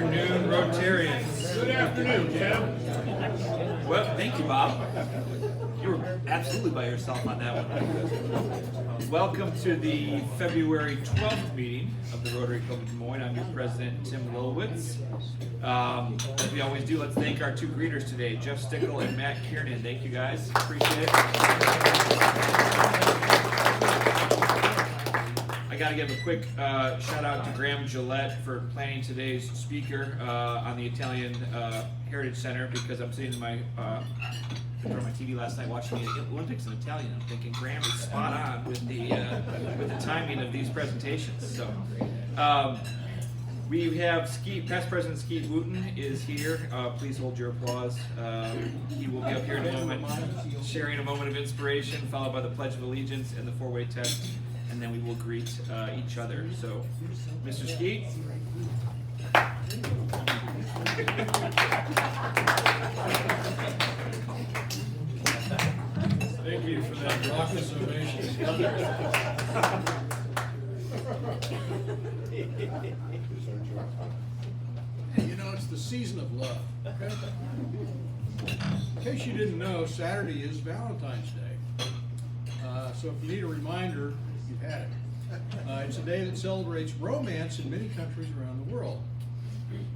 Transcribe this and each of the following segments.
afternoon, Rotarians. Good afternoon, Tim. Well, thank you, Bob. You were absolutely by yourself on that one. Welcome to the February 12th meeting of the Rotary Club of Des Moines. I'm your president, Tim Lilowitz. As we always do, let's thank our two greeters today, Jeff Stickle and Matt Kiernan. Thank you, guys. Appreciate it. I got to give a quick shout out to Graham Gillette for planning today's speaker on the Italian Heritage Center, because I'm sitting in my TV last night watching the Olympics in Italian. I'm thinking Graham is spot on with the timing of these presentations. So we have past President Skeet Wooten is here. Please hold your applause. He will be up here in a moment, sharing a moment of inspiration, followed by the Pledge of Allegiance and the four-way test. And then we will greet each other. So, Mr. Skeet. Thank you for that raucous ovation. You know, it's the season of love. Okay? In case you didn't know, Saturday is Valentine's Day. So if you need a reminder, you've had it. It's a day that celebrates romance in many countries around the world.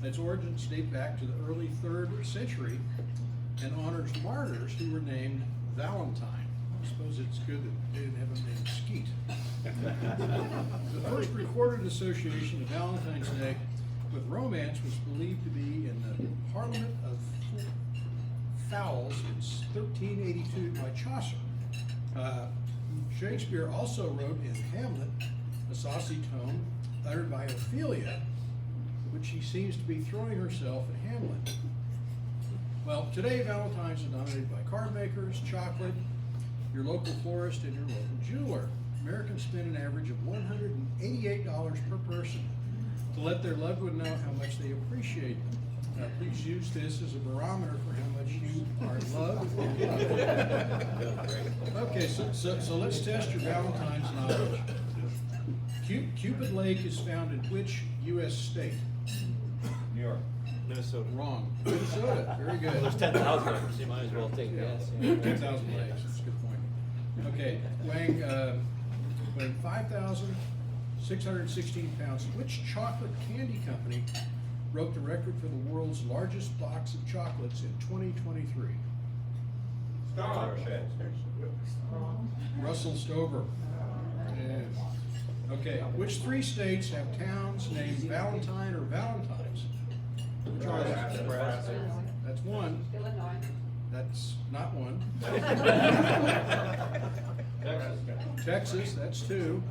Its origins date back to the early 3rd century and honors martyrs who were named Valentine. I suppose it's good that they didn't have them named Skeet. The first recorded association of Valentine's Day with romance was believed to be in the Parliament of Fowls in 1382 by Chaucer. Shakespeare also wrote in Hamlet a saucy tone uttered by Ophelia, which she seems to be throwing herself at Hamlet. Well, today Valentine's is dominated by card makers, chocolate, your local florist, and your local jeweler. Americans spend an average of $188 per person to let their loved one know how much they appreciate them. Now, please use this as a barometer for how much you are loved. Okay, so let's test your Valentine's knowledge. Cupid Lake is found in which U.S. state? New York. Minnesota. Wrong. Minnesota. Very good. Well, there's 10,000 of them, so you might as well take a guess. 10,000 lakes. That's a good point. Okay, weighing 5,616 pounds. Which chocolate candy company broke the record for the world's largest box of chocolates in 2023? Russell Stover. Yeah. Okay, which 3 states have towns named Valentine or Valentines? Which are they? That's one. That's not one. Texas, that's 2.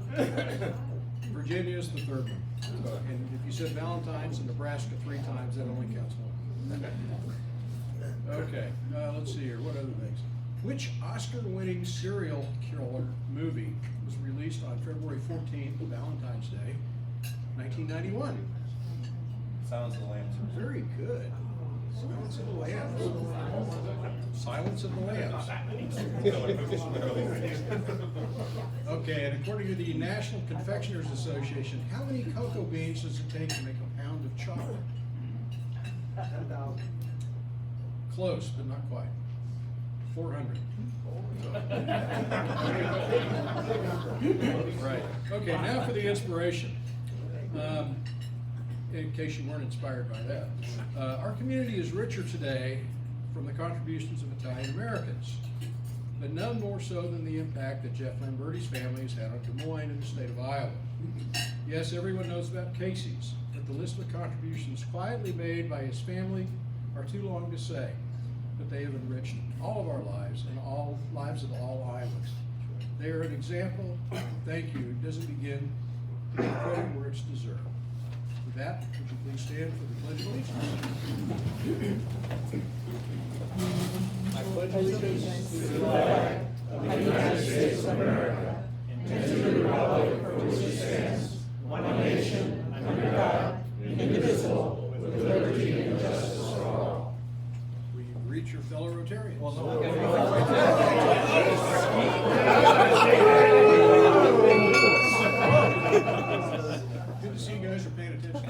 Virginia's the 3rd one. And if you said Valentine's in Nebraska 3 times, that only counts 1. Okay, let's see here. What other things? Which Oscar-winning serial killer movie was released on February 14th, Valentine's Day, 1991? Silence of the Lambs. Very good. Silence of the Lambs. Silence of the Lambs. Okay, and according to the National Confectioners Association, how many cocoa beans does it take to make a pound of chocolate? 10,000. Close, but not quite. 400. Right. Okay, now for the inspiration. In case you weren't inspired by that. Our community is richer today from the contributions of Italian Americans, but none more so than the impact that Jeff Lamberti's family has had on Des Moines and the state of Iowa. Yes, everyone knows about Casey's, but the list of contributions quietly made by his family are too long to say, but they have enriched all of our lives and all lives of all Iowans. They are an example. Thank you. It doesn't begin to get credit where it's deserved. With that, would you please stand for the Pledge of Allegiance? I pledge allegiance to the flag of the United States of America and to the republic for which it stands, one nation, under God, indivisible, with liberty and justice for all. Will you greet your fellow Rotarians? Well, no, Good to see you guys are paying attention.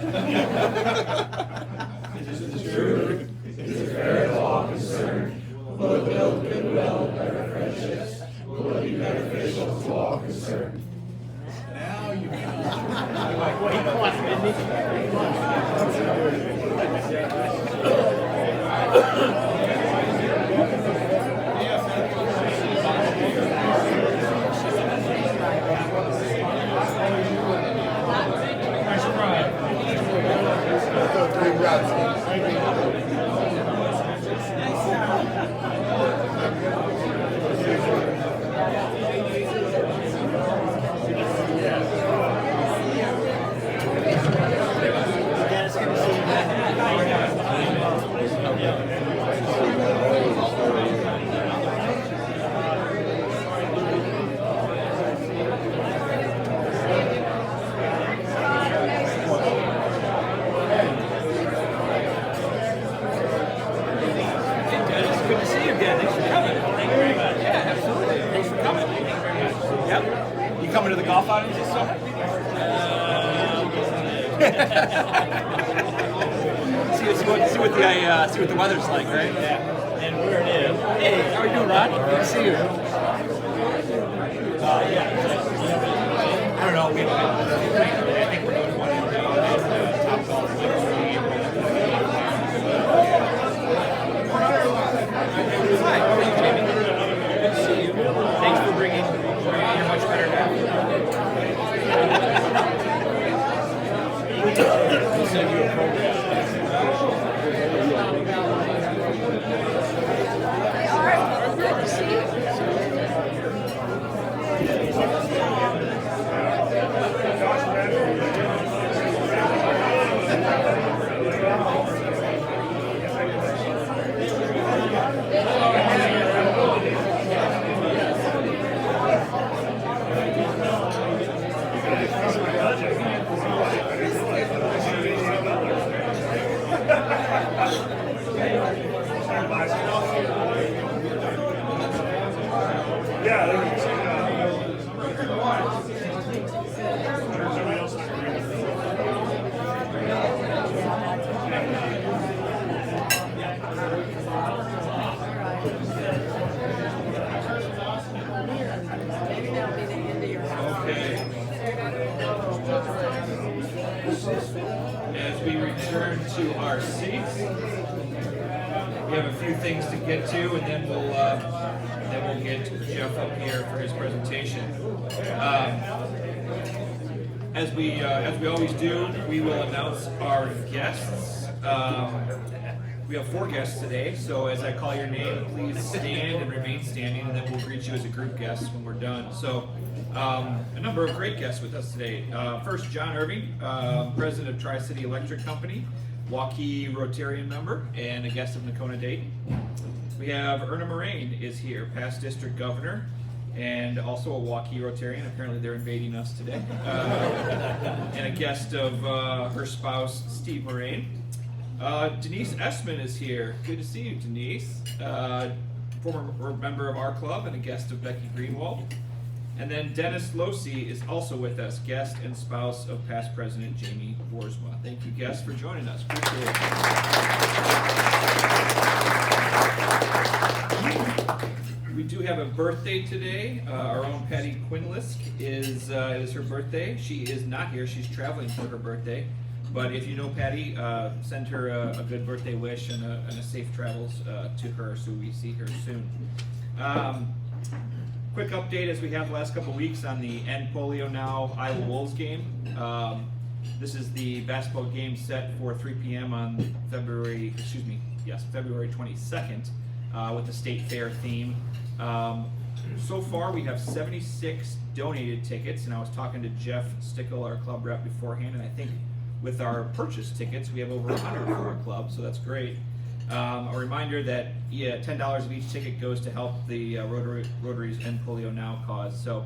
Dennis, good to see you Dennis, good to see you again. Thanks for coming. Thank you very much. Yeah, absolutely. Thanks for coming. Thank you very much. Yep. You coming to the golf outings this summer? See what the weather's like, right? Yeah. And where it is. Hey, how are you doing, Ron? Good to see you. Yeah. I don't know. I think we're doing one Top Golf. Hi, how are you, Jamie? Good to see you. Thanks for bringing your much better now. We'll send you a program. As we return to our seats, we have a few things to get to, and then we'll get Jeff up here for his presentation. As we always do, we will announce our guests. We have 4 guests today, so as I call your name, please stand and remain standing, and then we'll greet you as a group guest when we're done. So, a number of great guests with us today. First, John Irving, president of Tri-City Electric Company, Waukee Rotarian member, and a guest of Nakona Dayton. We have Erna Moraine is here, past district governor, and also a Waukee Rotarian. Apparently they're invading us today. And a guest of her spouse, Steve Moraine. Denise Essman is here. Good to see you, Denise. Former member of our club and a guest of Becky Greenwald. And then Dennis Losey is also with us, guest and spouse of past President Jamie Boersma. Thank you, guests, for joining us. Appreciate it. We do have a birthday today. Our own Patty Quinlisk is her birthday. She is not here. She's traveling for her birthday. But if you know Patty, send her a good birthday wish and a safe travels to her, so we see her soon. Quick update, as we have the last couple of weeks, on the End Polio Now Iowa Wolves game. This is the basketball game set for 3 p.m. on February 22nd, with the State Fair theme. So far, we have 76 donated tickets, and I was talking to Jeff Stickle, our club rep, beforehand, and I think with our purchase tickets, we have over 100 for our club, so that's great. A reminder that $10 of each ticket goes to help the Rotary's End Polio Now cause. So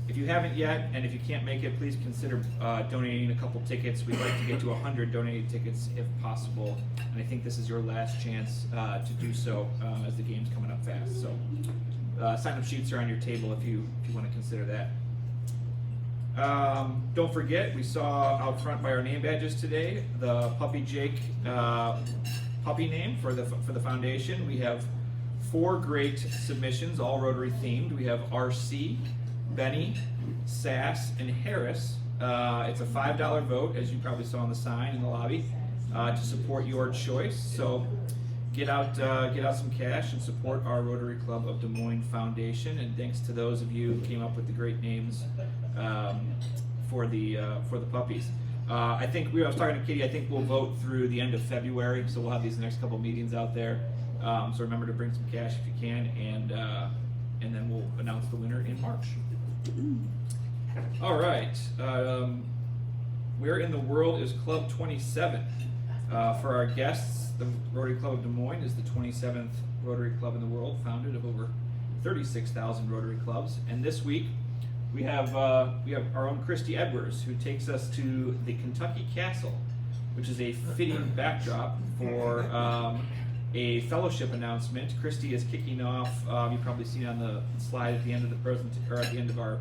if you haven't yet, and if you can't make it, please consider donating a couple tickets. We'd like to get to 100 donated tickets if possible, and I think this is your last chance to do so as the game's coming up fast. So sign-up sheets are on your table if you want to consider that. Don't forget, we saw out front by our name badges today the Puppy Jake puppy name for the foundation. We have 4 great submissions, all Rotary themed. We have RC, Benny, Sass, and Harris. It's a $5 vote, as you probably saw on the sign in the lobby, to support your choice. So get out some cash and support our Rotary Club of Des Moines Foundation. And thanks to those of you who came up with the great names for the puppies. I think I was talking to Kitty. I think we'll vote through the end of February, so we'll have these next couple meetings out there. So remember to bring some cash if you can, and then we'll announce the winner in March. All right. Where in the world is Club 27? For our guests, the Rotary Club of Des Moines is the 27th Rotary Club in the world, founded of over 36,000 Rotary clubs. And this week, we have our own Christy Edwards, who takes us to the Kentucky Castle, which is a fitting backdrop for a fellowship announcement. Christy is kicking off. You've probably seen on the slide at the end of the at the end of our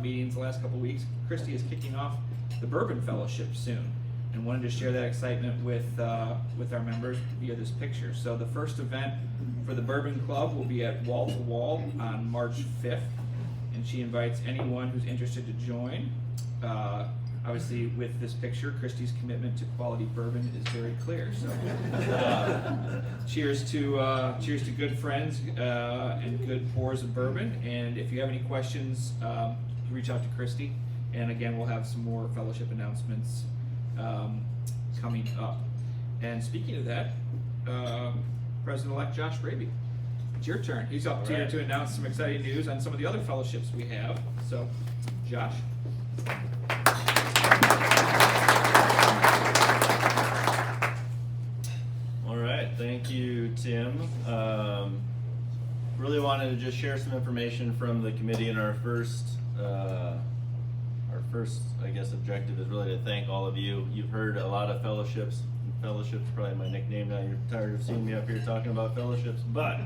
meetings the last couple weeks. Christy is kicking off the Bourbon Fellowship soon, and wanted to share that excitement with our members via this picture. So the first event for the Bourbon Club will be at Wall to Wall on March 5th, and she invites anyone who's interested to join. Obviously, with this picture, Christy's commitment to quality bourbon is very clear. So, cheers to good friends and good pours of bourbon. And if you have any questions, reach out to Christy. And again, we'll have some more fellowship announcements coming up. And speaking of that, President-elect Josh Raby, it's your turn. He's up here to announce some exciting news on some of the other fellowships we have. So, Josh. All right, thank you, Tim. Really wanted to just share some information from the committee, and our first, I guess, objective is really to thank all of you. You've heard a lot of fellowships. Fellowships is probably my nickname now. You're tired of seeing me up here talking about fellowships, but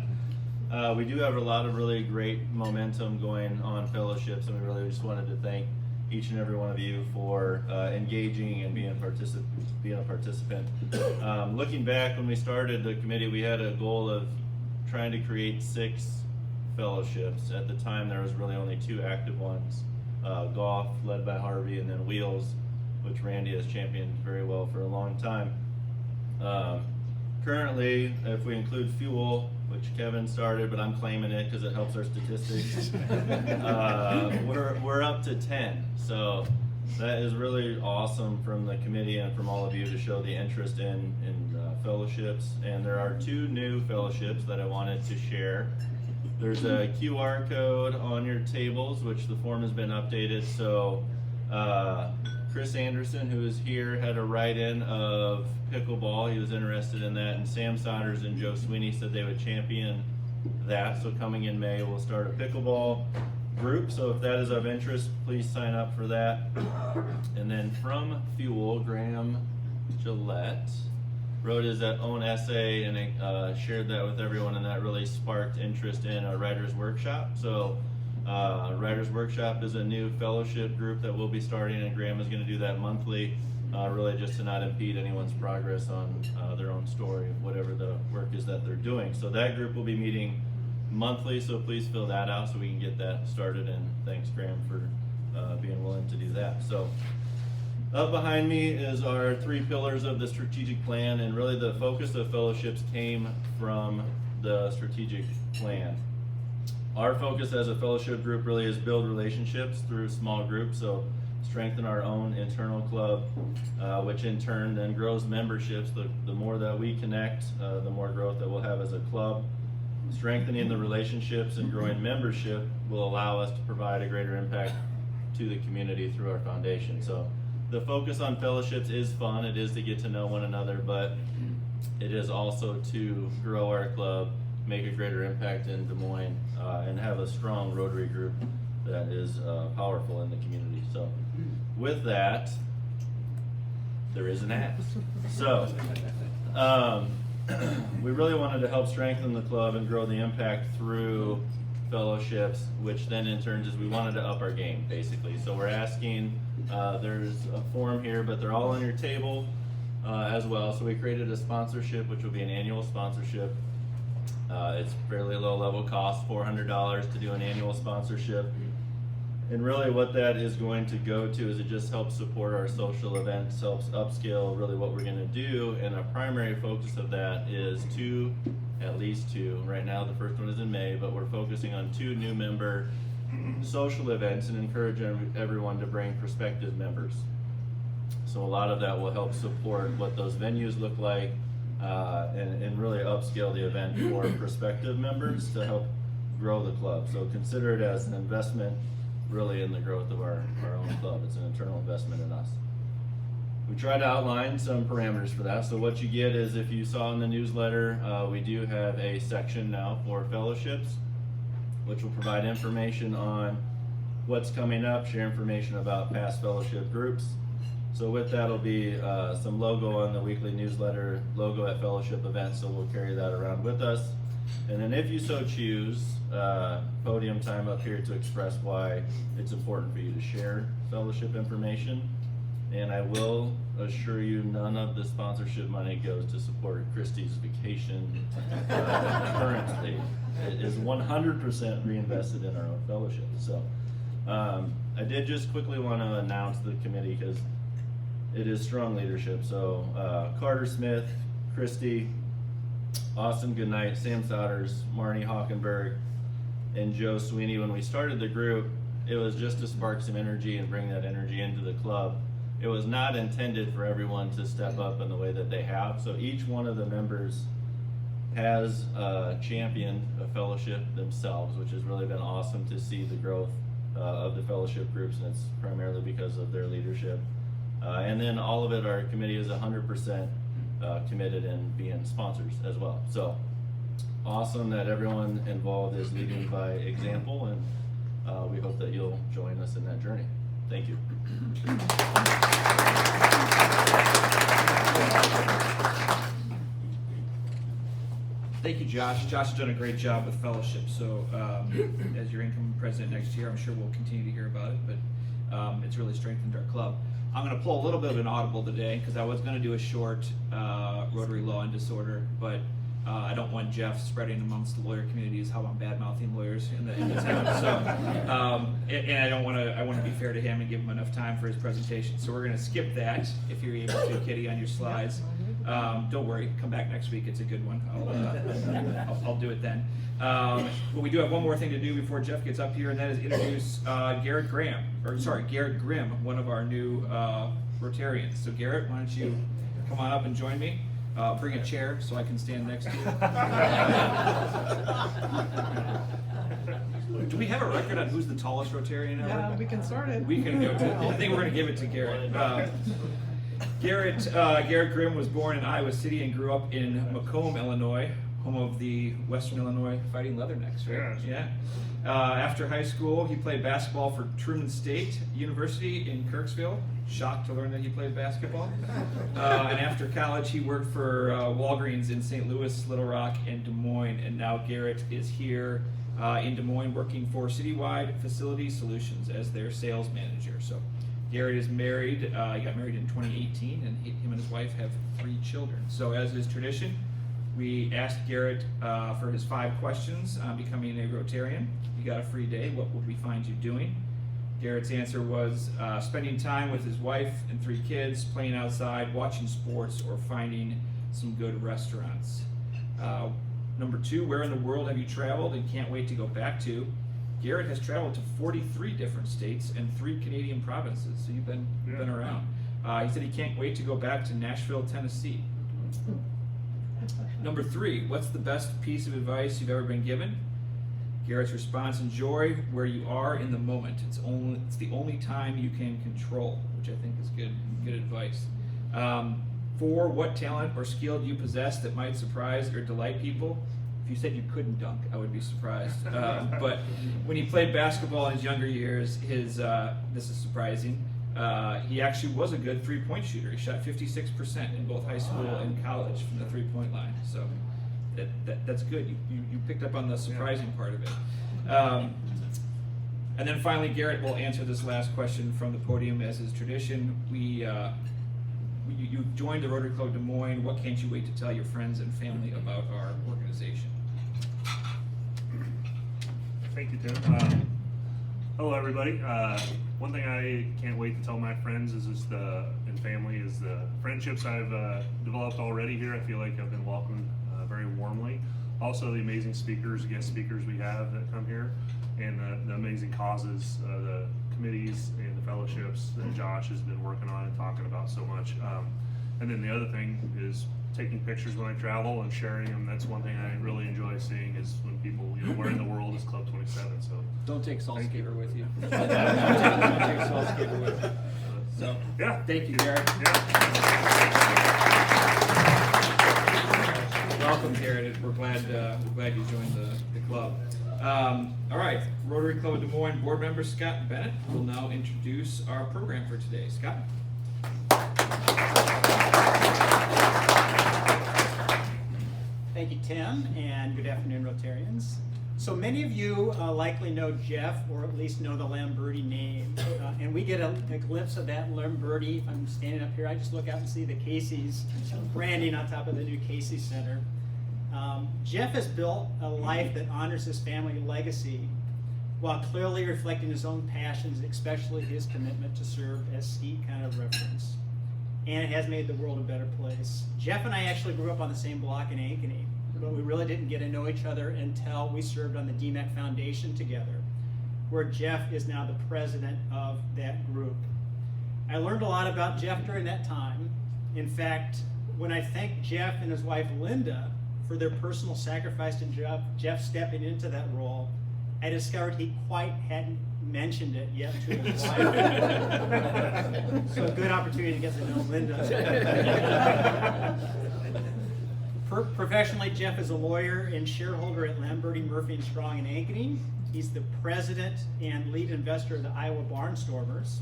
we do have a lot of really great momentum going on fellowships, and we really just wanted to thank each and every one of you for engaging and being a participant. Looking back, when we started the committee, we had a goal of trying to create 6 fellowships. At the time, there was really only 2 active ones. Golf, led by Harvey, and then Wheels, which Randy has championed very well for a long time. Currently, if we include Fuel, which Kevin started, but I'm claiming it because it helps our statistics, we're up to 10. So that is really awesome from the committee and from all of you to show the interest in fellowships. And there are 2 new fellowships that I wanted to share. There's a QR code on your tables, which the form has been updated. So Chris Anderson, who is here, had a write-in of pickleball. He was interested in that, and Sam Saunders and Joe Sweeney said they would champion that. So coming in May, we'll start a pickleball group. So if that is of interest, please sign up for that. And then from Fuel, Graham Gillette wrote his own essay and shared that with everyone, and that really sparked interest in a writer's workshop. So Writer's Workshop is a new fellowship group that we'll be starting, and Graham is going to do that monthly, really just to not impede anyone's progress on their own story, whatever the work is that they're doing. So that group will be meeting monthly, so please fill that out so we can get that started, and thanks, Graham, for being willing to do that. So up behind me is our 3 pillars of the strategic plan, and really the focus of fellowships came from the strategic plan. Our focus as a fellowship group really is build relationships through small groups, so strengthen our own internal club, which in turn then grows memberships. The more that we connect, the more growth that we'll have as a club. Strengthening the relationships and growing membership will allow us to provide a greater impact to the community through our foundation. So the focus on fellowships is fun. It is to get to know one another, but it is also to grow our club, make a greater impact in Des Moines, and have a strong Rotary group that is powerful in the community. So with that, there is an ad. So we really wanted to help strengthen the club and grow the impact through fellowships, which then in turn is we wanted to up our game, basically. So we're asking, there's a form here, but they're all on your table as well. So we created a sponsorship, which will be an annual sponsorship. It's fairly low level cost, $400 to do an annual sponsorship. And really what that is going to go to is it just helps support our social events, helps upscale really what we're gonna do, and our primary focus of that is at least two. Right now the first one is in May, but we're focusing on 2 new member social events and encourage everyone to bring prospective members. So a lot of that will help support what those venues look like, and really upscale the event for prospective members to help grow the club. So consider it as an investment really in the growth of our own club. It's an internal investment in us. We try to outline some parameters for that. So what you get is, if you saw in the newsletter, we do have a section now for fellowships, which will provide information on what's coming up, share information about past fellowship groups. So with that will be some logo on the weekly newsletter, logo at fellowship events, so we'll carry that around with us. And then if you so choose, podium time up here to express why it's important for you to share fellowship information. And I will assure you, none of the sponsorship money goes to support Christy's vacation currently. It is 100% reinvested in our own fellowship. So I did just quickly want to announce the committee because it is strong leadership. So Carter Smith, Christy, Austin Goodnight, Sam Souders, Marnie Hockenberg, and Joe Sweeney. When we started the group, it was just to spark some energy and bring that energy into the club. It was not intended for everyone to step up in the way that they have. So each one of the members has championed a fellowship themselves, which has really been awesome to see the growth of the fellowship groups, and it's primarily because of their leadership. And then all of it, our committee is 100% committed in being sponsors as well. So awesome that everyone involved is leading by example, and we hope that you'll join us in that journey. Thank you. Thank you, Josh. Josh has done a great job with fellowship. So as your incoming president next year, I'm sure we'll continue to hear about it, but it's really strengthened our club. I'm going to pull a little bit of an audible today because I was going to do a short Rotary Law and Disorder, but I don't want Jeff spreading amongst the lawyer community how I'm bad-mouthing lawyers in the town. So, and I don't want to. I want to be fair to him and give him enough time for his presentation. So we're going to skip that. If you're able to, Kitty, on your slides. Don't worry. Come back next week. It's a good one. I'll do it then. But we do have one more thing to do before Jeff gets up here, and that is introduce Garrett Grimm, one of our new Rotarians. So Garrett, why don't you come on up and join me? Bring a chair so I can stand next to you. Do we have a record on who's the tallest Rotarian ever? Yeah, we can start it. We can go to, I think we're going to give it to Garrett. Garrett Grimm was born in Iowa City and grew up in Macomb, Illinois, home of the Western Illinois Fighting Leathernecks, right? Yeah. After high school, he played basketball for Truman State University in Kirksville. Shocked to learn that he played basketball. And after college, he worked for Walgreens in St. Louis, Little Rock, and Des Moines. And now Garrett is here in Des Moines working for Citywide Facility Solutions as their sales manager. So Garrett is married. He got married in 2018, and him and his wife have 3 children. So as is tradition, we asked Garrett for his 5 questions on becoming a Rotarian. You got a free day, what would we find you doing? Garrett's answer was spending time with his wife and 3 kids, playing outside, watching sports, or finding some good restaurants. Number 2, where in the world have you traveled and can't wait to go back to? Garrett has traveled to 43 different states and 3 Canadian provinces, so you've been around. He said he can't wait to go back to Nashville, Tennessee. Number 3, what's the best piece of advice you've ever been given? Garrett's response: enjoy where you are in the moment. It's the only time you can control, which I think is good advice. 4, what talent or skill do you possess that might surprise or delight people? If you said you couldn't dunk, I would be surprised. But when he played basketball in his younger years, this is surprising. He actually was a good 3-point shooter. He shot 56% in both high school and college from the 3-point line. So that's good. You picked up on the surprising part of it. And then finally, Garrett will answer this last question from the podium as is tradition. You joined the Rotary Club Des Moines. What can't you wait to tell your friends and family about our organization? Thank you, Tim. Hello, everybody. One thing I can't wait to tell my friends and family is the friendships I've developed already here. I feel like I've been welcomed very warmly. Also, the amazing guest speakers we have that come here, and the amazing causes, the committees and the fellowships that Josh has been working on and talking about so much. And then the other thing is taking pictures when I travel and sharing them. That's one thing I really enjoy seeing is when people, where in the world is Club 27. So Don't take Saltskater with you. you. Don't take Saltskater with you. So, Yeah. thank you, Garrett. Welcome, Garrett. We're glad you joined the club. All right, Rotary Club of Des Moines board member Scott Bennett will now introduce our program for today. Scott. Thank you, Tim, and good afternoon, Rotarians. So many of you likely know Jeff, or at least know the Lamberti name, and we get a glimpse of that Lamberti. If I'm standing up here, I just look out and see the Casey's branding on top of the new Casey Center. Jeff has built a life that honors his family legacy while clearly reflecting his own passions, especially his commitment to serve as Steve kind of referenced. And it has made the world a better place. Jeff and I actually grew up on the same block in Ankeny, but we really didn't get to know each other until we served on the DMEC Foundation together, where Jeff is now the president of that group. I learned a lot about Jeff during that time. In fact, when I thanked Jeff and his wife Linda for their personal sacrifice to Jeff stepping into that role, I discovered he quite hadn't mentioned it yet to his wife. So a good opportunity to get to know Linda. Professionally, Jeff is a lawyer and shareholder at Lamberti, Murphy & Strong in Ankeny. He's the president and lead investor of the Iowa Barnstormers.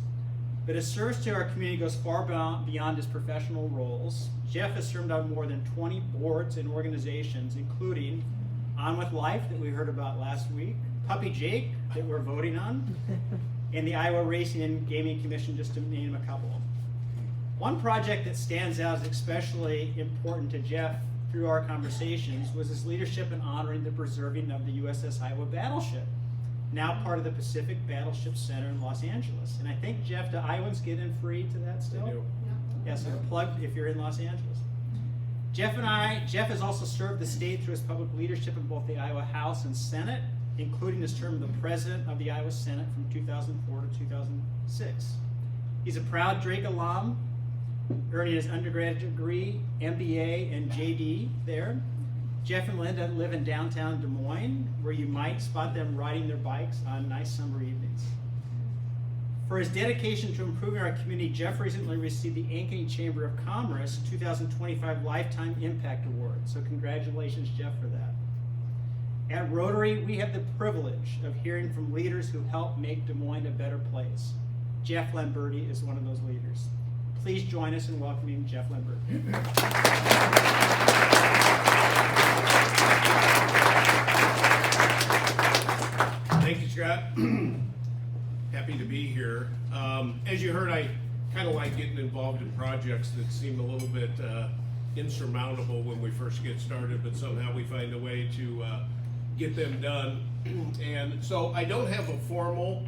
But his service to our community goes far beyond his professional roles. Jeff has served on more than 20 boards and organizations, including On With Life that we heard about last week, Puppy Jake that we're voting on, and the Iowa Racing and Gaming Commission, just to name a couple. One project that stands out as especially important to Jeff through our conversations was his leadership in honoring the preserving of the USS Iowa battleship, now part of the Pacific Battleship Center in Los Angeles. And I think, Jeff, do Iowans get in free to that still? They do. Yeah, so a plug if you're in Los Angeles. Jeff has also served the state through his public leadership in both the Iowa House and Senate, including his term as the president of the Iowa Senate from 2004 to 2006. He's a proud Drake alum, earning his undergraduate degree, MBA, and JD there. Jeff and Linda live in downtown Des Moines, where you might spot them riding their bikes on nice summer evenings. For his dedication to improving our community, Jeff recently received the Ankeny Chamber of Commerce 2025 Lifetime Impact Award. So congratulations, Jeff, for that. At Rotary, we have the privilege of hearing from leaders who help make Des Moines a better place. Jeff Lamberti is one of those leaders. Please join us in welcoming Jeff Lamberti. Thank you, Scott. Happy to be here. As you heard, I kind of like getting involved in projects that seem a little bit insurmountable when we first get started, but somehow we find a way to get them done. And so I don't have a formal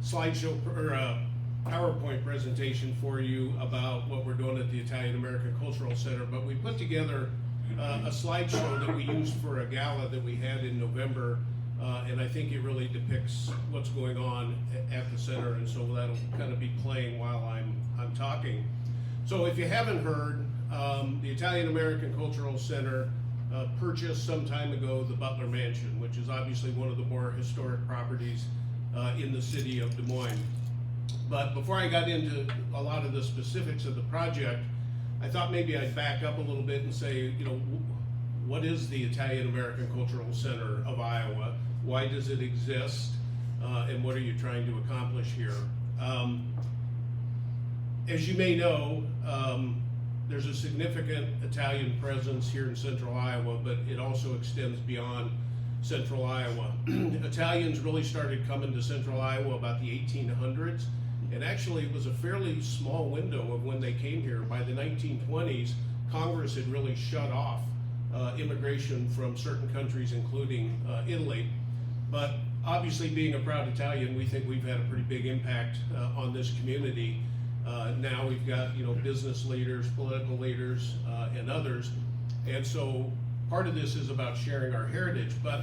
slideshow or PowerPoint presentation for you about what we're doing at the Italian American Cultural Center, but we put together a slideshow that we used for a gala that we had in November, and I think it really depicts what's going on at the center, and so that'll kind of be playing while I'm talking. So if you haven't heard, the Italian American Cultural Center purchased some time ago the Butler Mansion, which is obviously one of the more historic properties in the city of Des Moines. But before I got into a lot of the specifics of the project, I thought maybe I'd back up a little bit and say, what is the Italian American Cultural Center of Iowa? Why does it exist? And what are you trying to accomplish here? As you may know, there's a significant Italian presence here in central Iowa, but it also extends beyond central Iowa. Italians really started coming to central Iowa about the 1800s, and actually it was a fairly small window of when they came here. By the 1920s, Congress had really shut off immigration from certain countries, including Italy. But obviously, being a proud Italian, we think we've had a pretty big impact on this community. Now we've got business leaders, political leaders, and others, and so part of this is about sharing our heritage. But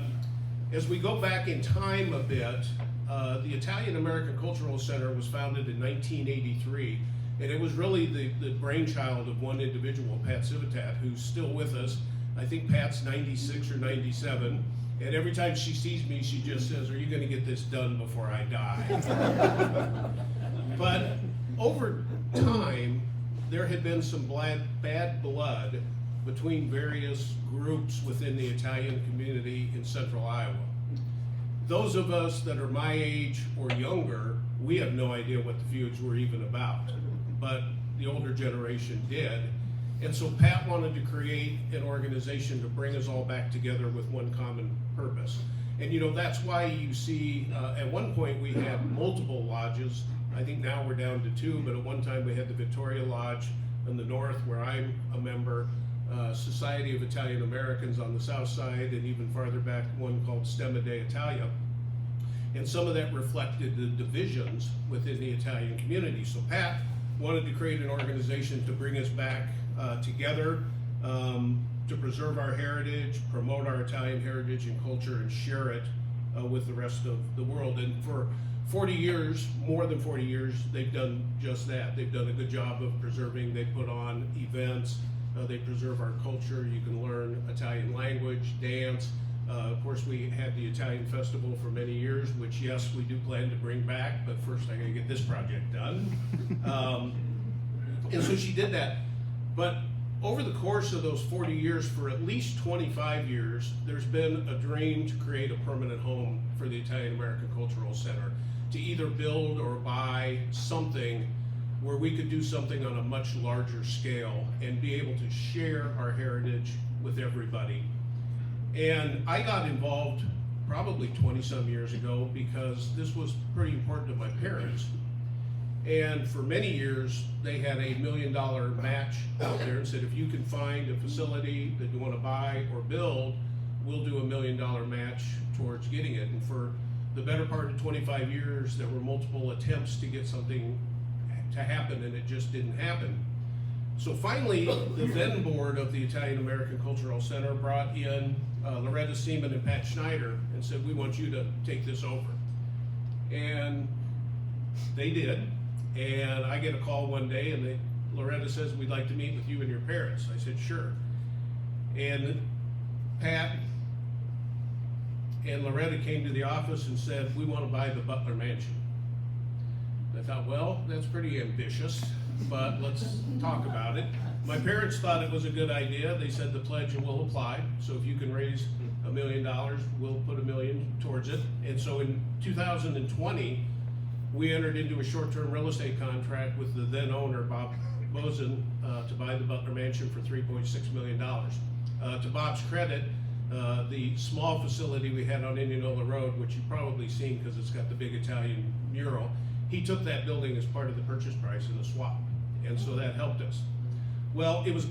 as we go back in time a bit, The Italian American Cultural Center was founded in 1983, and it was really the brainchild of one individual, Pat Civitat, who's still with us. I think Pat's 96 or 97, and every time she sees me, she just says, "Are you gonna get this done before I die?" But over time, there had been some bad blood between various groups within the Italian community in central Iowa. Those of us that are my age or younger, we have no idea what the feuds were even about, but the older generation did. And so Pat wanted to create an organization to bring us all back together with one common purpose. And you know, that's why you see, at one point we had multiple lodges. I think now we're down to 2, but at one time we had the Victoria Lodge in the north, where I'm a member, Society of Italian Americans on the south side, and even farther back, one called Stemma de Italia. And some of that reflected the divisions within the Italian community. So Pat wanted to create an organization to bring us back together, to preserve our heritage, promote our Italian heritage and culture, and share it with the rest of the world. And for 40 years, more than 40 years, they've done just that. They've done a good job of preserving. They put on events. They preserve our culture. You can learn Italian language, dance. Of course, we had the Italian Festival for many years, which, yes, we do plan to bring back, but first I gotta get this project done. And so she did that. But over the course of those 40 years, for at least 25 years, there's been a dream to create a permanent home for the Italian American Cultural Center, to either build or buy something where we could do something on a much larger scale and be able to share our heritage with everybody. And I got involved probably 20-some years ago because this was pretty important to my parents. And for many years, they had a $1 million match out there and said, if you can find a facility that you want to buy or build, we'll do $1 million match towards getting it. And for the better part of 25 years, there were multiple attempts to get something to happen, and it just didn't happen. So finally, the then board of the Italian American Cultural Center brought in Loretta Seaman and Pat Schneider and said, we want you to take this over. And they did. And I get a call one day, and Loretta says, we'd like to meet with you and your parents. I said, sure. And Pat and Loretta came to the office and said, we want to buy the Butler Mansion. I thought, well, that's pretty ambitious, but let's talk about it. My parents thought it was a good idea. They said the pledge will apply. So if you can raise $1 million, we'll put $1 million towards it. And so in 2020, we entered into a short-term real estate contract with the then owner, Bob Bozen, to buy the Butler Mansion for $3.6 million. To Bob's credit, the small facility we had on Indianola Road, which you've probably seen because it's got the big Italian mural, he took that building as part of the purchase price in a swap, and so that helped us. Well, it was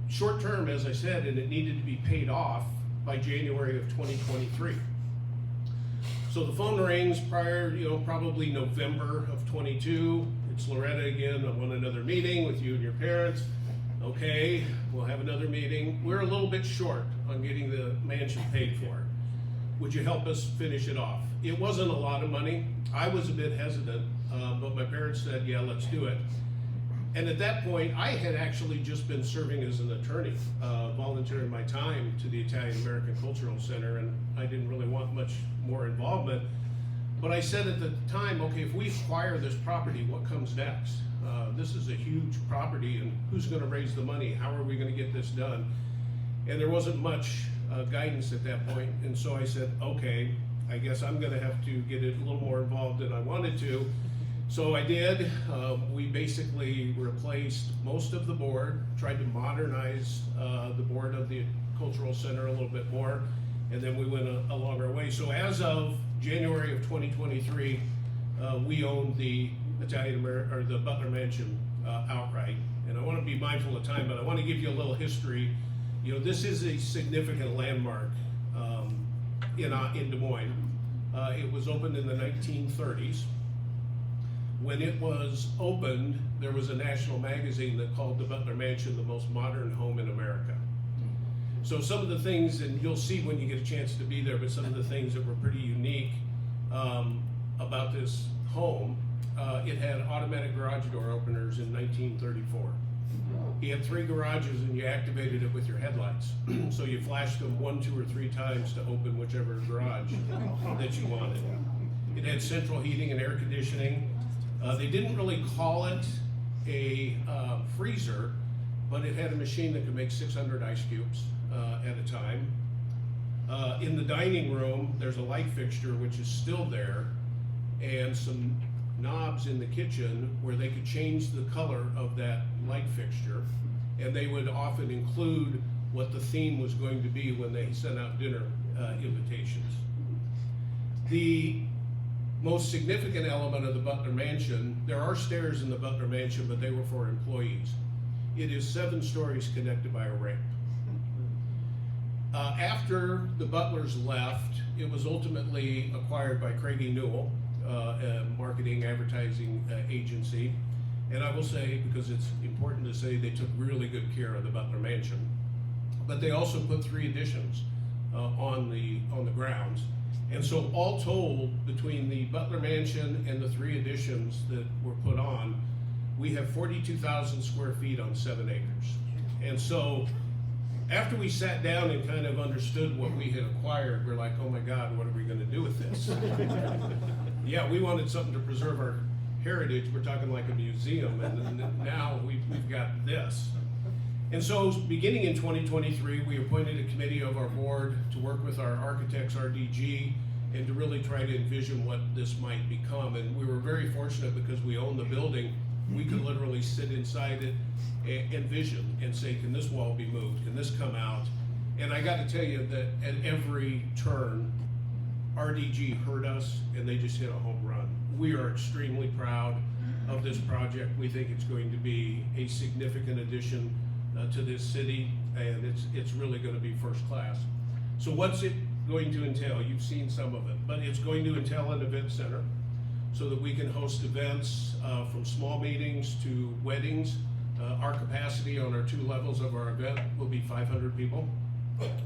short-term, as I said, and it needed to be paid off by January of 2023. So the phone rings prior, probably November of 22. It's Loretta again, I want another meeting with you and your parents. Okay, we'll have another meeting. We're a little bit short on getting the mansion paid for. Would you help us finish it off? It wasn't a lot of money. I was a bit hesitant, but my parents said, yeah, let's do it. And at that point, I had actually just been serving as an attorney, volunteering my time to the Italian American Cultural Center, and I didn't really want much more involvement. But I said at the time, okay, if we acquire this property, what comes next? This is a huge property, and who's gonna raise the money? How are we gonna get this done? And there wasn't much guidance at that point, and so I said, okay, I guess I'm gonna have to get it a little more involved than I wanted to. So I did. We basically replaced most of the board, tried to modernize the board of the Cultural Center a little bit more, and then we went along our way. So as of January of 2023, we own the the Butler Mansion outright. And I want to be mindful of time, but I want to give you a little history. This is a significant landmark in Des Moines. It was opened in the 1930s. When it was opened, there was a national magazine that called the Butler Mansion the most modern home in America. So some of the things, and you'll see when you get a chance to be there, but some of the things that were pretty unique, about this home. It had automatic garage door openers in 1934. He had 3 garages and you activated it with your headlights. So you flashed them 1, 2, or 3 times to open whichever garage that you wanted. It had central heating and air conditioning. They didn't really call it a freezer, but it had a machine that could make 600 ice cubes at a time. In the dining room, there's a light fixture which is still there, and some knobs in the kitchen where they could change the color of that light fixture, and they would often include what the theme was going to be when they sent out dinner invitations. The most significant element of the Butler Mansion, there are stairs in the Butler Mansion, but they were for employees. It is 7 stories connected by a ramp. After the Butlers left, it was ultimately acquired by Craigie Newell, a marketing advertising agency. And I will say, because it's important to say, they took really good care of the Butler Mansion. But they also put 3 additions on the grounds. And so all told, between the Butler Mansion and the 3 additions that were put on, we have 42,000 square feet on 7 acres. And so after we sat down and kind of understood what we had acquired, we're like, oh my God, what are we gonna do with this? Yeah, we wanted something to preserve our heritage. We're talking like a museum, and now we've got this. And so beginning in 2023, we appointed a committee of our board to work with our architects, RDG, and to really try to envision what this might become. And we were very fortunate because we own the building. We could literally sit inside it and envision and say, can this wall be moved? Can this come out? And I got to tell you that at every turn, RDG heard us and they just hit a home run. We are extremely proud of this project. We think it's going to be a significant addition to this city, and it's really going to be first class. So what's it going to entail? You've seen some of it, but it's going to entail an event center so that we can host events from small meetings to weddings. Our capacity on our 2 levels of our event will be 500 people.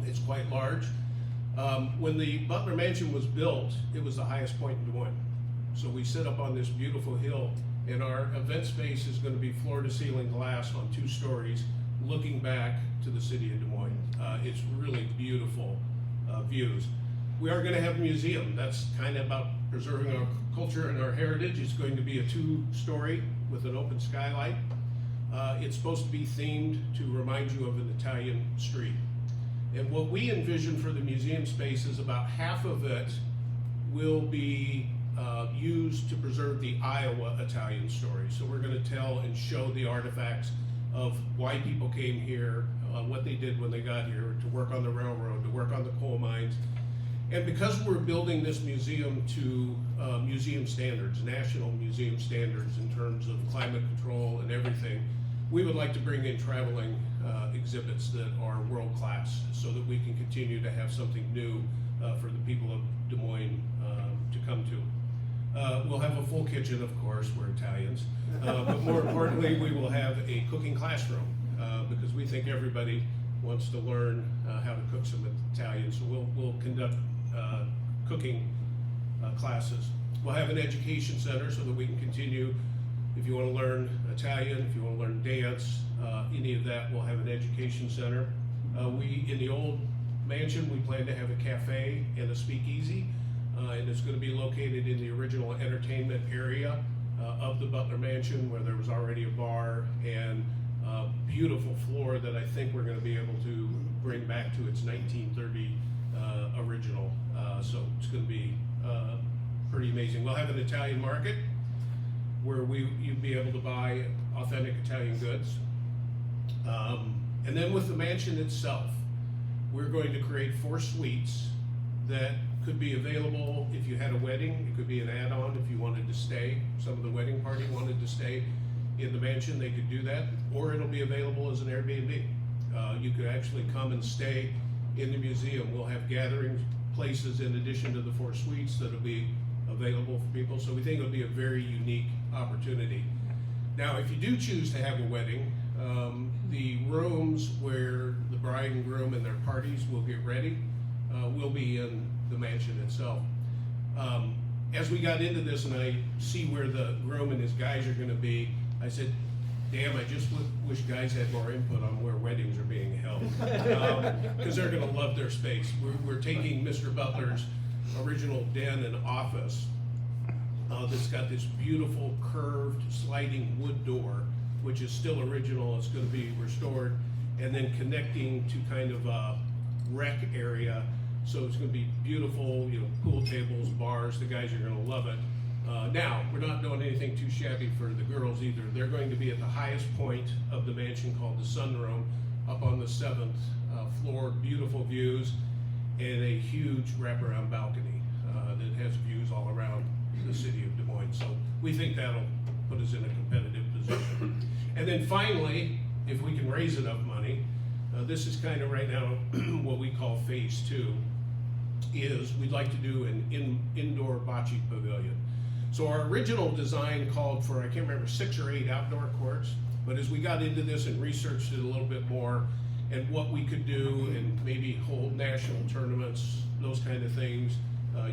It's quite large. When the Butler Mansion was built, it was the highest point in Des Moines. So we sit up on this beautiful hill, and our event space is going to be floor-to-ceiling glass on 2 stories, looking back to the city of Des Moines. It's really beautiful views. We are going to have a museum. That's kind of about preserving our culture and our heritage. It's going to be a 2-story with an open skylight. It's supposed to be themed to remind you of an Italian street. And what we envision for the museum space is about half of it will be used to preserve the Iowa Italian story. So we're going to tell and show the artifacts of why people came here, what they did when they got here, to work on the railroad, to work on the coal mines. And because we're building this museum to museum standards, national museum standards in terms of climate control and everything, we would like to bring in traveling exhibits that are world-class so that we can continue to have something new for the people of Des Moines to come to. We'll have a full kitchen, of course, we're Italians, but more importantly, we will have a cooking classroom because we think everybody wants to learn how to cook some Italian, so we'll conduct cooking classes. We'll have an education center so that we can continue. If you want to learn Italian, if you want to learn dance, any of that, we'll have an education center. In the old mansion, we plan to have a cafe and a speakeasy, and it's going to be located in the original entertainment area of the Butler Mansion, where there was already a bar and a beautiful floor that I think we're going to be able to bring back to its 1930 original. So it's going to be pretty amazing. We'll have an Italian market where you'd be able to buy authentic Italian goods. And then with the mansion itself, we're going to create 4 suites that could be available if you had a wedding. It could be an add-on if you wanted to stay. Some of the wedding party wanted to stay in the mansion, they could do that, or it'll be available as an Airbnb. You could actually come and stay in the museum. We'll have gathering places in addition to the 4 suites that'll be available for people. So we think it'll be a very unique opportunity. Now, if you do choose to have a wedding, the rooms where the bride and groom and their parties will get ready will be in the mansion itself. as we got into this and I see where the groom and his guys are gonna be, I said, damn, I just wish guys had more input on where weddings are being held. Because they're gonna love their space. We're taking Mr. Butler's original den and office that's got this beautiful curved sliding wood door, which is still original, it's gonna be restored, and then connecting to kind of a rec area. So it's gonna be beautiful, you know, pool tables, bars, the guys are gonna love it. Now, we're not doing anything too shabby for the girls either. They're going to be at the highest point of the mansion called the sunroom, up on the 7th floor, beautiful views, and a huge wraparound balcony that has views all around the city of Des Moines. So we think that'll put us in a competitive position. And then finally, if we can raise enough money, this is kind of right now what we call phase 2, is we'd like to do an indoor bocce pavilion. So our original design called for, I can't remember, 6 or 8 outdoor courts, but as we got into this and researched it a little bit more, and what we could do and maybe hold national tournaments, those kind of things,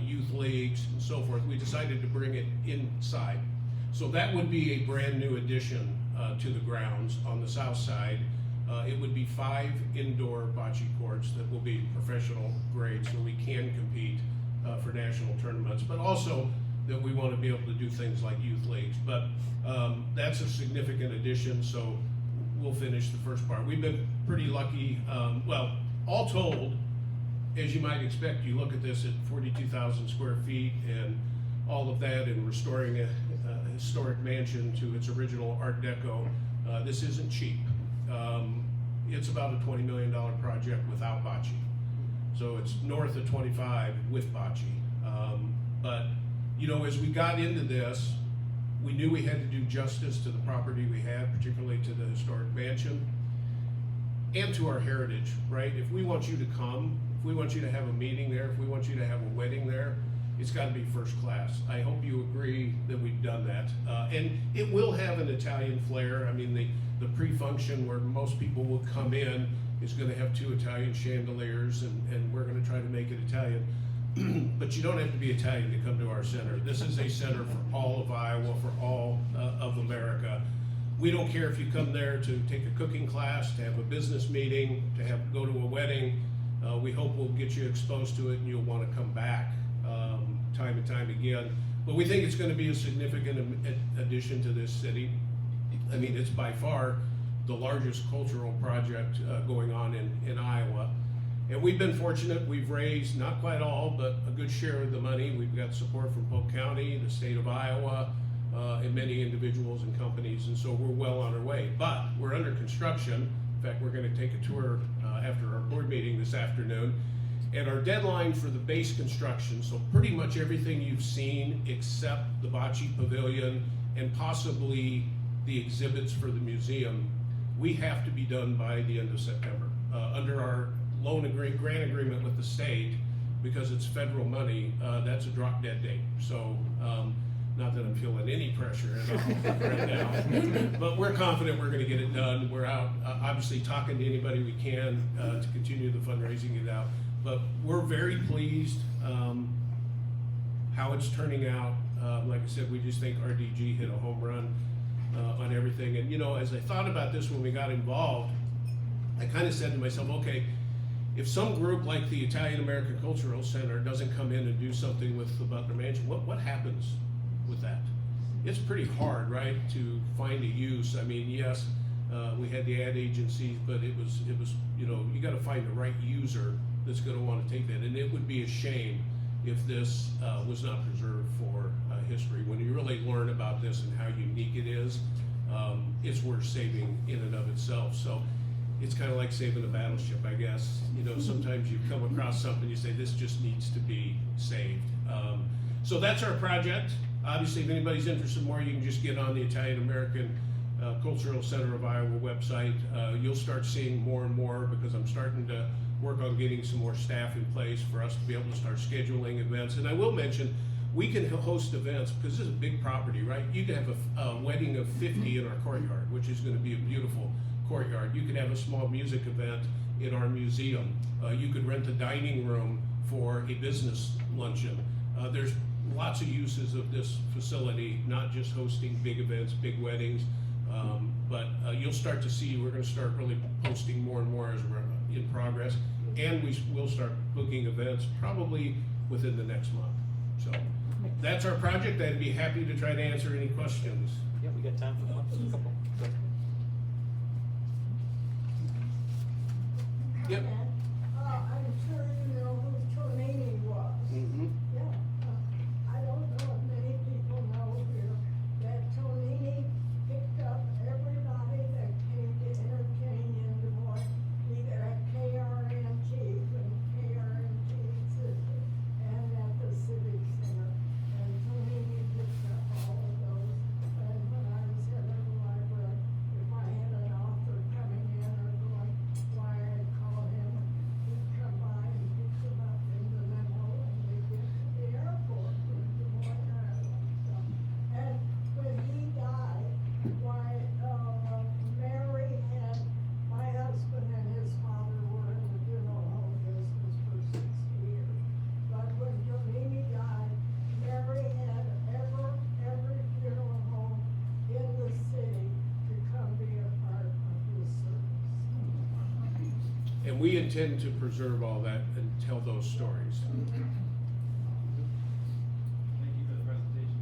youth leagues and so forth, we decided to bring it inside. So that would be a brand new addition to the grounds on the south side. It would be 5 indoor bocce courts that will be professional grade, so we can compete for national tournaments, but also that we want to be able to do things like youth leagues. But that's a significant addition, so we'll finish the first part. We've been pretty lucky. Well, all told, as you might expect, you look at this at 42,000 square feet and all of that, and restoring a historic mansion to its original Art Deco. This isn't cheap. It's about a $20 million project without bocce. So it's north of 25 with bocce. But you know, as we got into this, we knew we had to do justice to the property we had, particularly to the historic mansion, and to our heritage, right? If we want you to come, if we want you to have a meeting there, if we want you to have a wedding there, it's got to be first class. I hope you agree that we've done that. And it will have an Italian flair. I mean, the pre-function where most people will come in is going to have 2 Italian chandeliers, and we're going to try to make it Italian. But you don't have to be Italian to come to our center. This is a center for all of Iowa, for all of America. We don't care if you come there to take a cooking class, to have a business meeting, to go to a wedding. We hope we'll get you exposed to it and you'll want to come back time and time again. But we think it's going to be a significant addition to this city. I mean, it's by far the largest cultural project going on in Iowa. And we've been fortunate. We've raised, not quite all, but a good share of the money. We've got support from Polk County, the state of Iowa, and many individuals and companies, and so we're well on our way. But we're under construction. In fact, we're going to take a tour after our board meeting this afternoon. And our deadline for the base construction, so pretty much everything you've seen except the bocce pavilion and possibly the exhibits for the museum, we have to be done by the end of September. Under our grant agreement with the state, because it's federal money, that's a drop dead date. So, not that I'm feeling any pressure at all right now, but we're confident we're gonna get it done. We're out, obviously talking to anybody we can to continue the fundraising it out. But we're very pleased how it's turning out. Like I said, we just think RDG hit a home run on everything. And you know, as I thought about this when we got involved, I kind of said to myself, okay, if some group like the Italian American Cultural Center doesn't come in and do something with the Butler Mansion, what happens with that? It's pretty hard, right, to find a use. I mean, yes, we had the ad agencies, but it was, you know, you got to find the right user that's going to want to take that. And it would be a shame if this was not preserved for history. When you really learn about this and how unique it is, it's worth saving in and of itself. So it's kind of like saving a battleship, I guess. You know, sometimes you come across something, you say, this just needs to be saved. So that's our project. Obviously, if anybody's interested more, you can just get on the Italian American Cultural Center of Iowa website. You'll start seeing more and more, because I'm starting to work on getting some more staff in place for us to be able to start scheduling events. And I will mention, we can host events, because this is a big property, right? You can have a wedding of 50 in our courtyard, which is going to be a beautiful courtyard. You could have a small music event in our museum. You could rent the dining room for a business luncheon. There's lots of uses of this facility, not just hosting big events, big weddings, but you'll start to see, we're gonna start really posting more and more as we're in progress, and we will start booking events probably within the next month. So that's our project. I'd be happy to try to answer any questions. Yeah, we got time for one, a couple. Yep. I'm sure you know who Tonini was. Mm-hmm. Yeah, I don't know if many people know here that Tonini picked up everybody that came to entertain in Des Moines, either at KRNT, when KRNT existed, and at the Civic Center. And Tonini picked up all of those. And when I was head of the library, if I had an author coming in or going, why I'd call him, he'd come by and pick them up in the limo and they'd get to the airport in Des Moines, Iowa. So, and when he died, why, Mary had, my husband and his father were in the funeral home business for 60 years. But when Tonini died, Mary had every funeral home in the city to come be a part of his service. And we intend to preserve all that and tell those stories. Thank you for the presentation.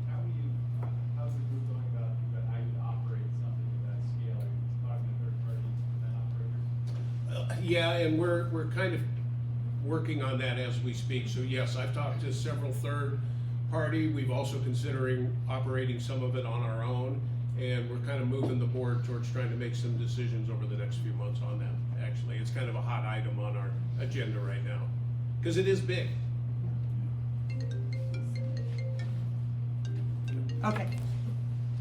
How's the group going about how you operate something of that scale? Are you talking to third party event operators? Yeah, and we're kind of working on that as we speak. So yes, I've talked to several third party. We've also considering operating some of it on our own. And we're kind of moving the board towards trying to make some decisions over the next few months on that, actually. It's kind of a hot item on our agenda right now, because it is big. Okay.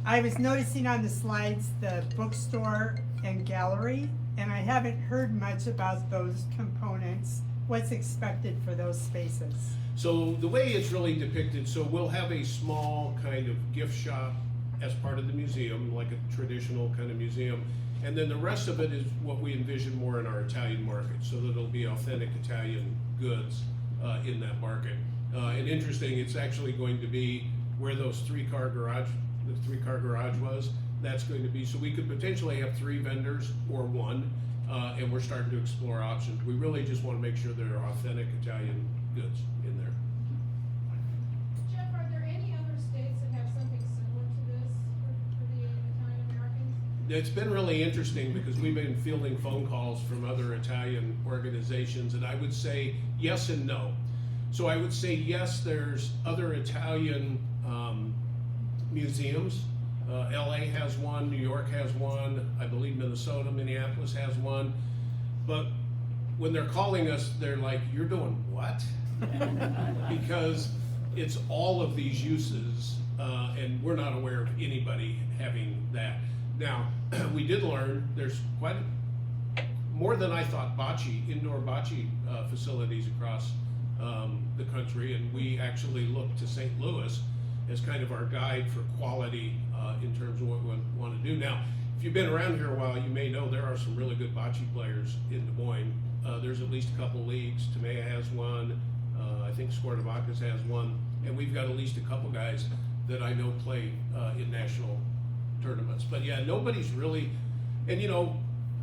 I was noticing on the slides the bookstore and gallery, and I haven't heard much about those components. What's expected for those spaces? So the way it's really depicted, so we'll have a small kind of gift shop as part of the museum, like a traditional kind of museum. And then the rest of it is what we envision more in our Italian market, so that it'll be authentic Italian goods in that market. And interesting, it's actually going to be where those the three-car garage was. That's going to be, so we could potentially have 3 vendors or 1, and we're starting to explore options. We really just want to make sure there are authentic Italian goods in there. Jeff, are there any other states that have something similar to this for the Italian Americans? It's been really interesting because we've been fielding phone calls from other Italian organizations, and I would say yes and no. So I would say yes, there's other Italian museums. LA has one, New York has one, I believe Minnesota, Minneapolis has one. But when they're calling us, they're like, you're doing what? Because it's all of these uses, and we're not aware of anybody having that. Now, we did learn there's quite more than I thought indoor bocce facilities across the country, and we actually look to St. Louis as kind of our guide for quality in terms of what we want to do. Now, if you've been around here a while, you may know there are some really good bocce players in Des Moines. There's at least a couple leagues. Tomea has one. I think Scortavacas has one, and we've got at least a couple guys that I know play in national tournaments. But yeah, nobody's really, and you know,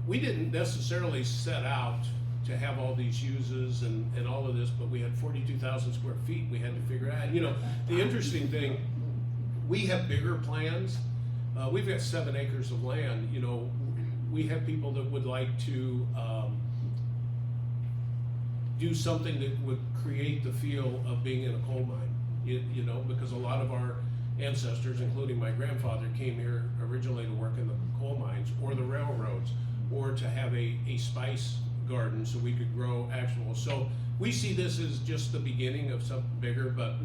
we didn't necessarily set out to have all these uses and all of this, but we had 42,000 square feet we had to figure out. And you know, the interesting thing, we have bigger plans. We've got 7 acres of land. You know, we have people that would like to do something that would create the feel of being in a coal mine, you know, because a lot of our ancestors, including my grandfather, came here originally to work in the coal mines or the railroads, or to have a spice garden so we could grow actual. So we see this as just the beginning of something bigger, but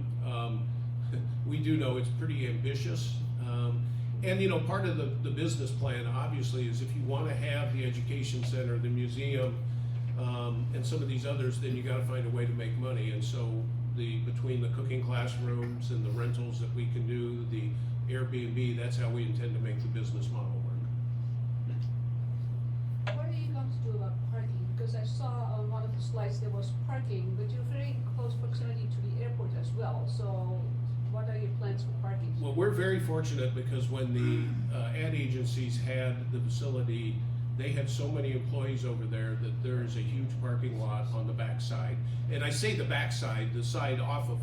we do know it's pretty ambitious. And you know, part of the business plan obviously is if you want to have the education center, the museum, and some of these others, then you got to find a way to make money. And so between the cooking classrooms and the rentals that we can do, the Airbnb, that's how we intend to make the business model work. What are you going to do about parking? Because I saw on one of the slides there was parking, but you're very close proximity to the airport as well. So But we're very fortunate because when the ad agencies had the facility, they had so many employees over there that there is a huge parking lot on the backside. And I say the backside, the side off of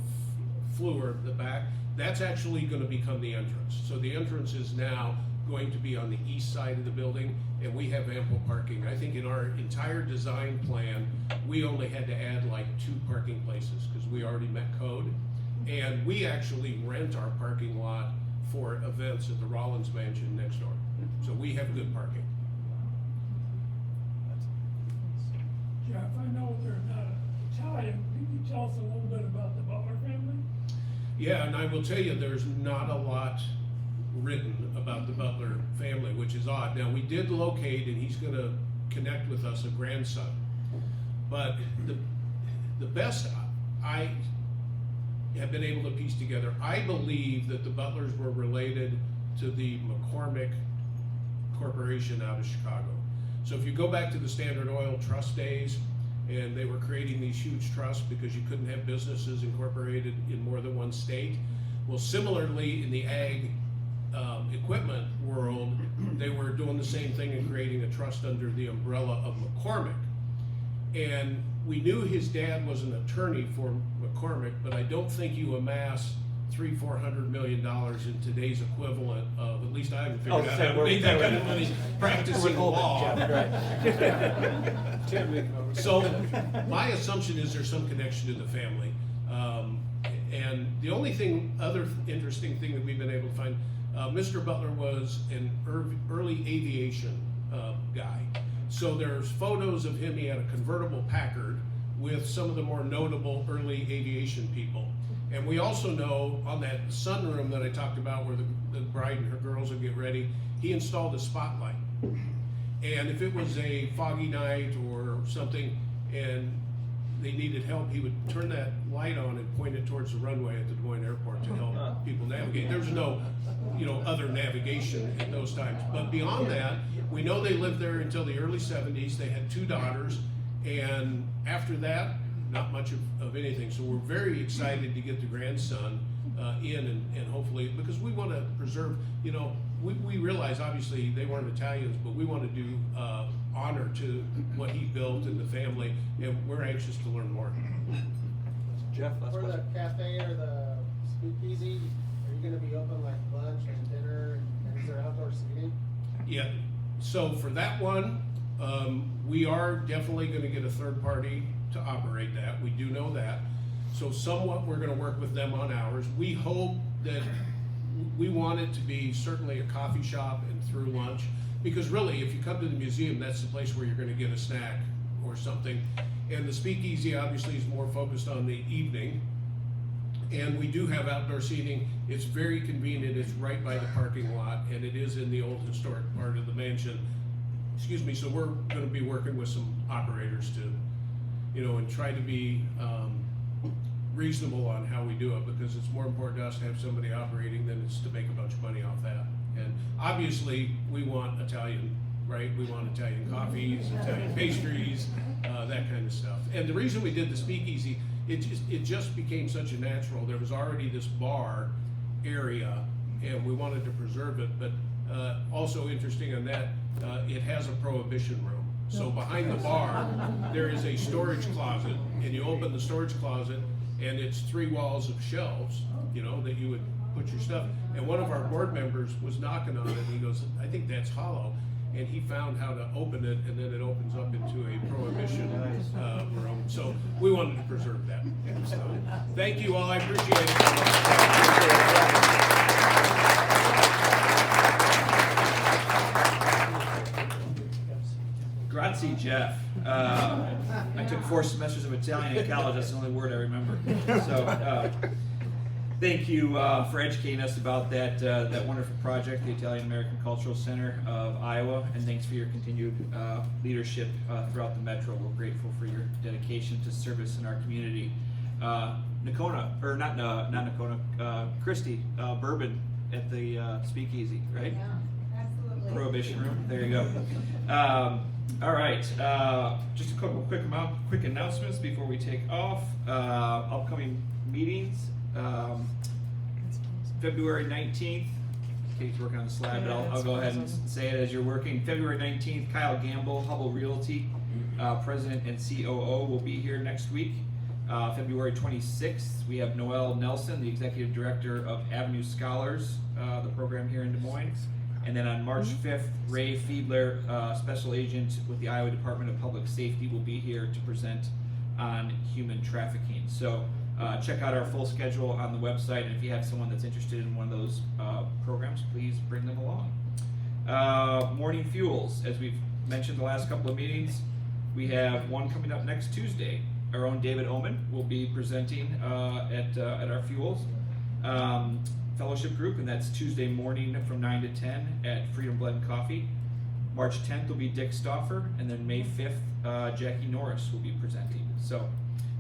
Fleur, the back, that's actually gonna become the entrance. So the entrance is now going to be on the east side of the building, and we have ample parking. I think in our entire design plan, we only had to add like 2 parking places because we already met code. And we actually rent our parking lot for events at the Rollins Mansion next door. So we have good parking. Jeff, I know they're not Italian. Can you tell us a little bit about the Butler family? Yeah, and I will tell you, there's not a lot written about the Butler family, which is odd. Now, we did locate, and he's gonna connect with us, a grandson. But the best I have been able to piece together, I believe that the Butlers were related to the McCormick Corporation out of Chicago. So if you go back to the Standard Oil Trust days, and they were creating these huge trusts because you couldn't have businesses incorporated in more than one state. Well, similarly, in the ag equipment world, they were doing the same thing and creating a trust under the umbrella of McCormick. And we knew his dad was an attorney for McCormick, but I don't think you amass $300-400 million in today's equivalent of, at least I haven't figured out how to make that kind of money practicing law. So my assumption is there's some connection to the family. And the only other interesting thing that we've been able to find, Mr. Butler was an early aviation guy. So there's photos of him. He had a convertible Packard with some of the more notable early aviation people. And we also know on that sunroom that I talked about where the bride and her girls would get ready, he installed a spotlight. And if it was a foggy night or something and they needed help, he would turn that light on and point it towards the runway at the Des Moines airport to help people navigate. There was no, other navigation at those times. But beyond that, we know they lived there until the early 70s. They had 2 daughters, and after that, not much of anything. So we're very excited to get the grandson in and hopefully, because we want to preserve, we realize obviously they weren't Italians, but we want to do honor to what he built and the family, and we're anxious to learn more. Jeff, last For question. the cafe or the speakeasy, are you gonna be open like lunch and dinner, and is there outdoor seating? Yeah, so for that one, we are definitely gonna get a third party to operate that. We do know that. So somewhat, we're gonna work with them on hours. We hope that, we want it to be certainly a coffee shop and through lunch, because really, if you come to the museum, that's the place where you're gonna get a snack or something. And the speakeasy obviously is more focused on the evening. And we do have outdoor seating. It's very convenient. It's right by the parking lot, and it is in the old historic part of the mansion. Excuse me, so we're gonna be working with some operators to, and try to be reasonable on how we do it, because it's more important to us to have somebody operating than it's to make a bunch of money off that. And obviously, we want Italian, right? We want Italian coffees, Italian pastries, that kind of stuff. And the reason we did the speakeasy, it just became such a natural. There was already this bar area, and we wanted to preserve it, but also interesting on that, it has a prohibition room. So behind the bar, there is a storage closet, and you open the storage closet, and it's 3 walls of shelves, that you would put your stuff. And one of our board members was knocking on it, and he goes, I think that's hollow. And he found how to open it, and then it opens up into a prohibition room. So we wanted to preserve that. So, thank you all, I appreciate it. Grazie, Jeff. I took 4 semesters of Italian in college. That's the only word I remember. So, thank you for educating us about that wonderful project, the Italian American Cultural Center of Iowa, and thanks for your continued leadership throughout the Metro. We're grateful for your dedication to service in our community. Christy, bourbon at the Speakeasy, right? Yeah, absolutely. Prohibition room. There you go. All right. Just a couple quick announcements before we take off. Upcoming meetings. February 19th, Kate's working on the slide, but I'll go ahead and say it as you're working. February 19th, Kyle Gamble, Hubble Realty, President and COO, will be here next week. February 26th, we have Noel Nelson, the Executive Director of Avenue Scholars, the program here in Des Moines. And then on March 5th, Ray Fiedler, Special Agent with the Iowa Department of Public Safety, will be here to present on human trafficking. So check out our full schedule on the website, and if you have someone that's interested in one of those programs, please bring them along. Morning Fuels, as we've mentioned the last couple of meetings, we have one coming up next Tuesday. Our own David Oman will be presenting at our Fuels Fellowship Group, and that's Tuesday morning from 9 to 10 at Freedom Blend Coffee. March 10th will be Dick Stauffer, and then May 5th, Jackie Norris will be presenting. So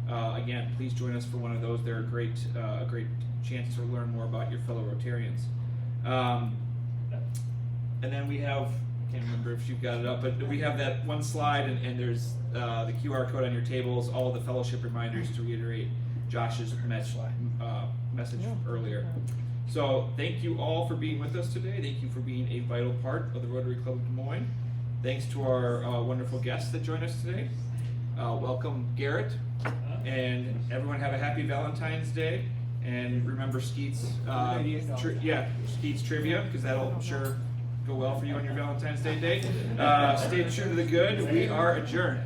again, please join us for one of those. They're a great chance to learn more about your fellow Rotarians. And then we have, I can't remember if you've got it up, but we have that one slide, and there's the QR code on your tables, all of the fellowship reminders to reiterate Josh's message earlier. So thank you all for being with us today. Thank you for being a vital part of the Rotary Club of Des Moines. Thanks to our wonderful guests that joined us today. Welcome Garrett, and everyone have a happy Valentine's Day. And remember Skeet's, Skeet's trivia, because that'll sure go well for you on your Valentine's Day date. Stay true to the good. We are adjourned.